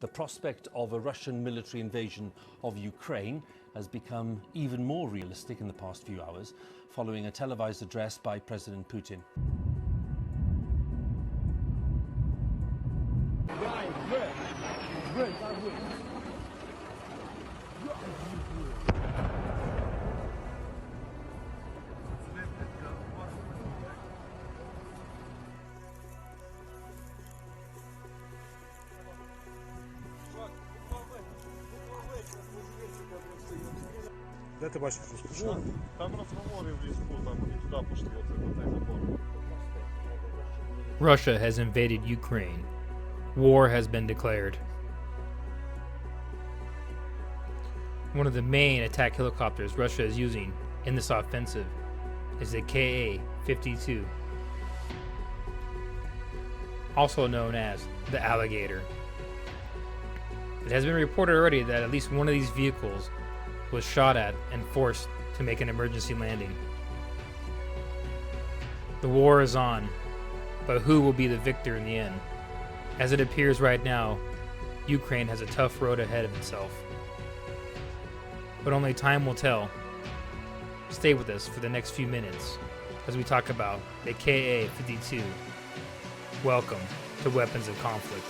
The prospect of a Russian military invasion of Ukraine has become even more realistic in the past few hours, following a televised address by President Putin. Де ти бачиш розпочинати? Там розговори в ліску, там і туди пішли, оце цей забор. Russia has invaded Ukraine. War has been declared. One of the main attack helicopters Russia is using in this offensive is the KA-52, also known as the Alligator. It has been reported already that at least one of these vehicles was shot at and forced to make an emergency landing. The war is on, but who will be the victor in the end? As it appears right now, Ukraine has a tough road ahead of itself. But only time will tell. Stay with us for the next few minutes as we talk about the KA-52. Welcome to Weapons of Conflict.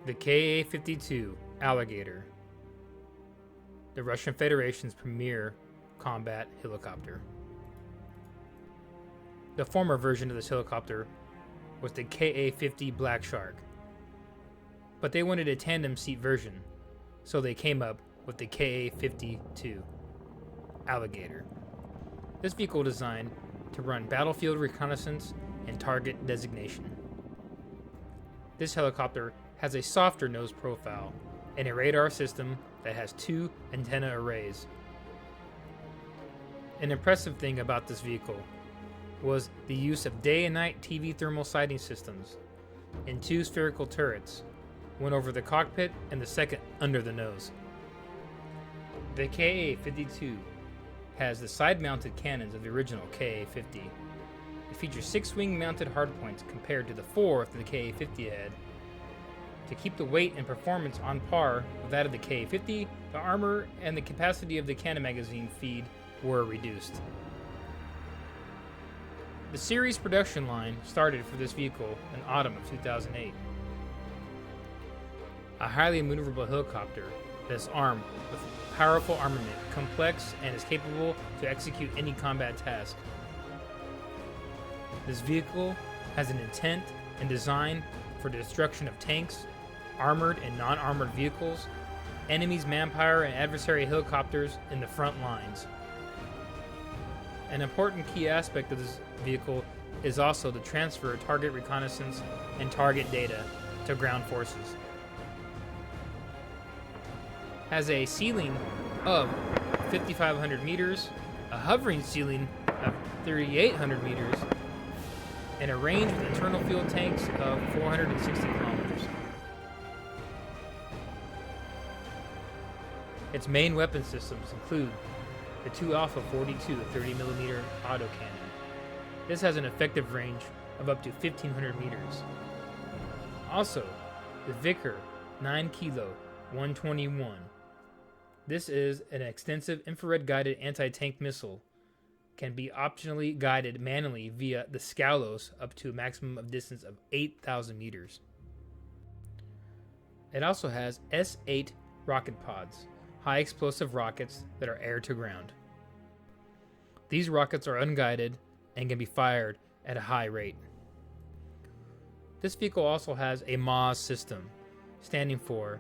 The KA-52 Alligator, the Russian Federation's premier combat helicopter. The former version of this helicopter was the KA-50 Black Shark, but they wanted a tandem seat version, so they came up with the KA-52 Alligator. This vehicle was designed to run battlefield reconnaissance and target designation. This helicopter has a softer nose profile and a radar system that has 2 antenna arrays. An impressive thing about this vehicle was the use of day and night TV thermal sighting systems and 2 spherical turrets, one over the cockpit and the second under the nose. The KA-52 has the side-mounted cannons of the original KA-50. It features 6 wing-mounted hardpoints compared to the 4 that the KA-50 had. To keep the weight and performance on par with that of the KA-50, the armor and the capacity of the cannon magazine feed were reduced. The series production line started for this vehicle in autumn of 2008. A highly maneuverable helicopter that is armed with powerful armament, complex, and is capable to execute any combat task. This vehicle has an intent and design for the destruction of tanks, armored and non-armored vehicles, enemies' manpower, and adversary helicopters in the front lines. An important key aspect of this vehicle is also the transfer of target reconnaissance and target data to ground forces. Has a ceiling of 5,500 meters, a hovering ceiling of 3,800 meters, and a range with internal fuel tanks of 460 kilometers. Its main weapon systems include the 2 Alpha 42 30mm autocannon. This has an effective range of up to 1,500 meters. Also, the Vickers 9 Kilo 121. This is an extensive infrared guided anti-tank missile. Can be optionally guided manually via the Scalos up to a maximum of distance of 8,000 meters. It also has S-8 rocket pods, high explosive rockets that are air to ground. These rockets are unguided and can be fired at a high rate. This vehicle also has a MAWS system, standing for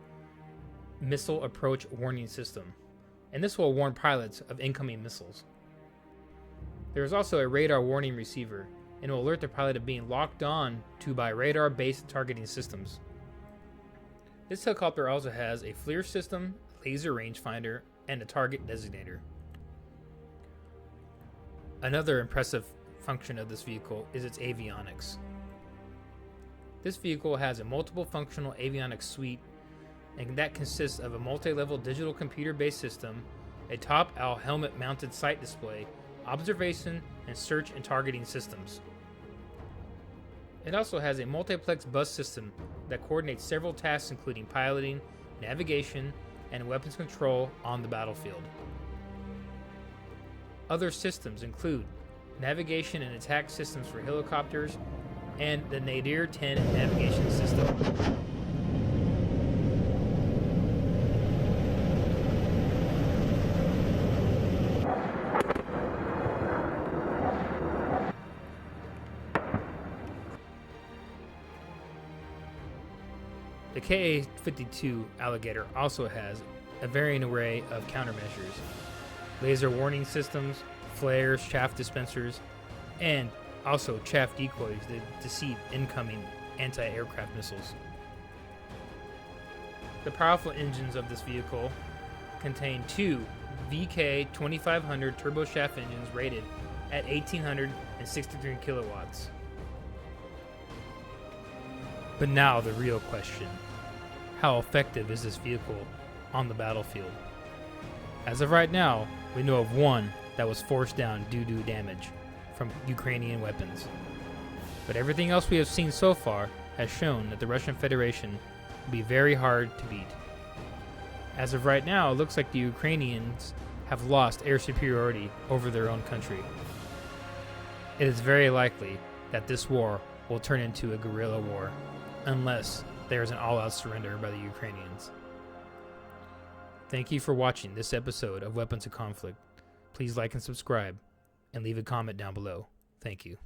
Missile Approach Warning System, and this will warn pilots of incoming missiles. There is also a radar warning receiver, and will alert the pilot of being locked on to by radar-based targeting systems. This helicopter also has a FLIR system, laser rangefinder, and a target designator. Another impressive function of this vehicle is its avionics. This vehicle has a multiple functional avionics suite, and that consists of a multi-level digital computer-based system, a top-owl helmet-mounted sight display, observation and search and targeting systems. It also has a multiplex bus system that coordinates several tasks including piloting, navigation, and weapons control on the battlefield. Other systems include navigation and attack systems for helicopters and the Nadir 10 navigation system. The KA-52 Alligator also has a varying array of countermeasures, laser warning systems, flares, chaff dispensers, and also chaff decoys that deceive incoming anti-aircraft missiles. The powerful engines of this vehicle contain two VK2500 turboshaft engines rated at 1863 kilowatts. But now the real question: how effective is this vehicle on the battlefield? As of right now, we know of one that was forced down due to damage from Ukrainian weapons. But everything else we have seen so far has shown that the Russian Federation will be very hard to beat. As of right now, it looks like the Ukrainians have lost air superiority over their own country. It is very likely that this war will turn into a guerrilla war, unless there is an all-out surrender by the Ukrainians. Thank you for watching this episode of Weapons of Conflict. Please like and subscribe, and leave a comment down below. Thank you.